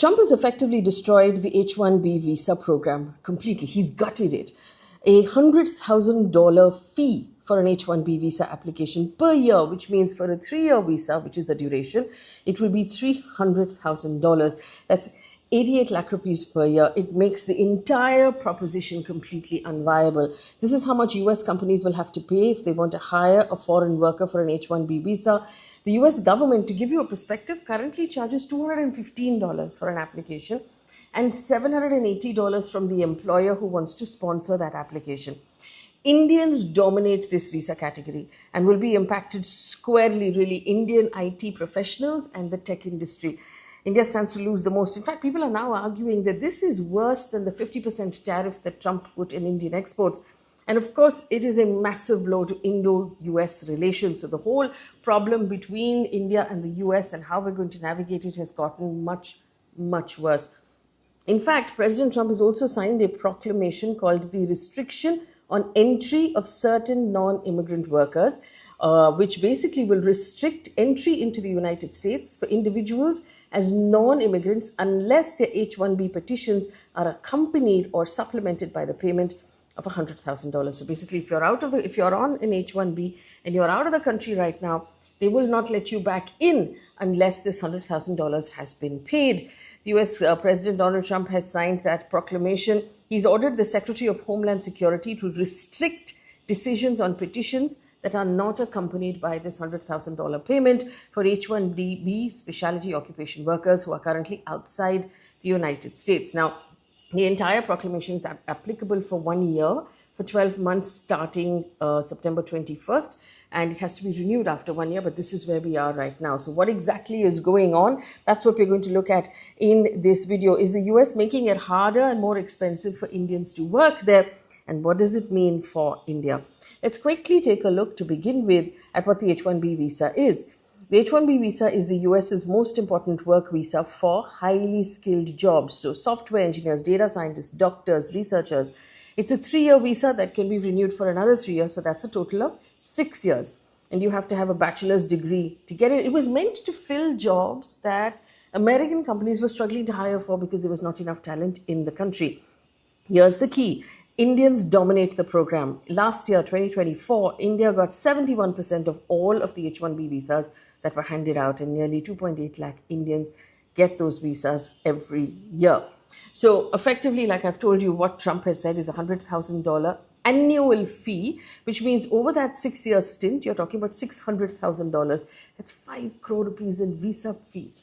Trump has effectively destroyed the H-1B visa program completely. He's gutted it. A $100,000 fee for an H-1B visa application per year, which means for a 3-year visa, which is the duration, it will be $300,000. That's 88 lakh rupees per year. It makes the entire proposition completely unviable. This is how much US companies will have to pay if they want to hire a foreign worker for an H-1B visa. The US government, to give you a perspective, currently charges $215 for an application and $780 from the employer who wants to sponsor that application. Indians dominate this visa category and will be impacted squarely, really, Indian IT professionals and the tech industry. India stands to lose the most. In fact, people are now arguing that this is worse than the 50% tariff that Trump put in Indian exports. And of course, it is a massive blow to Indo-US relations. So the whole problem between India and the US and how we're going to navigate it has gotten much, much worse. In fact, President Trump has also signed a proclamation called the Restriction on Entry of Certain Non-Immigrant Workers, which basically will restrict entry into the United States for individuals as non-immigrants unless their H-1B petitions are accompanied or supplemented by the payment of $100,000. So basically, if you're on an H-1B and you're out of the country right now, they will not let you back in unless this $100,000 has been paid. The US President Donald Trump has signed that proclamation. He's ordered the Secretary of Homeland Security to restrict decisions on petitions that are not accompanied by this $100,000 payment for H-1B specialty occupation workers who are currently outside the United States. Now, the entire proclamation is applicable for 1 year, for 12 months starting September 21st, and it has to be renewed after 1 year, but this is where we are right now. So what exactly is going on? That's what we're going to look at in this video. Is the US making it harder and more expensive for Indians to work there? And what does it mean for India? Let's quickly take a look to begin with at what the H-1B visa is. The H-1B visa is the US's most important work visa for highly skilled jobs. So software engineers, data scientists, doctors, researchers. It's a 3-year visa that can be renewed for another 3 years. So that's a total of 6 years. And you have to have a bachelor's degree to get it. It was meant to fill jobs that American companies were struggling to hire for because there was not enough talent in the country. Here's the key. Indians dominate the program. Last year, 2024, India got 71% of all of the H-1B visas that were handed out, and nearly 2.8 lakh Indians get those visas every year. So effectively, like I've told you, what Trump has said is a $100,000 annual fee, which means over that 6-year stint, you're talking about $600,000. That's 5 crore rupees in visa fees.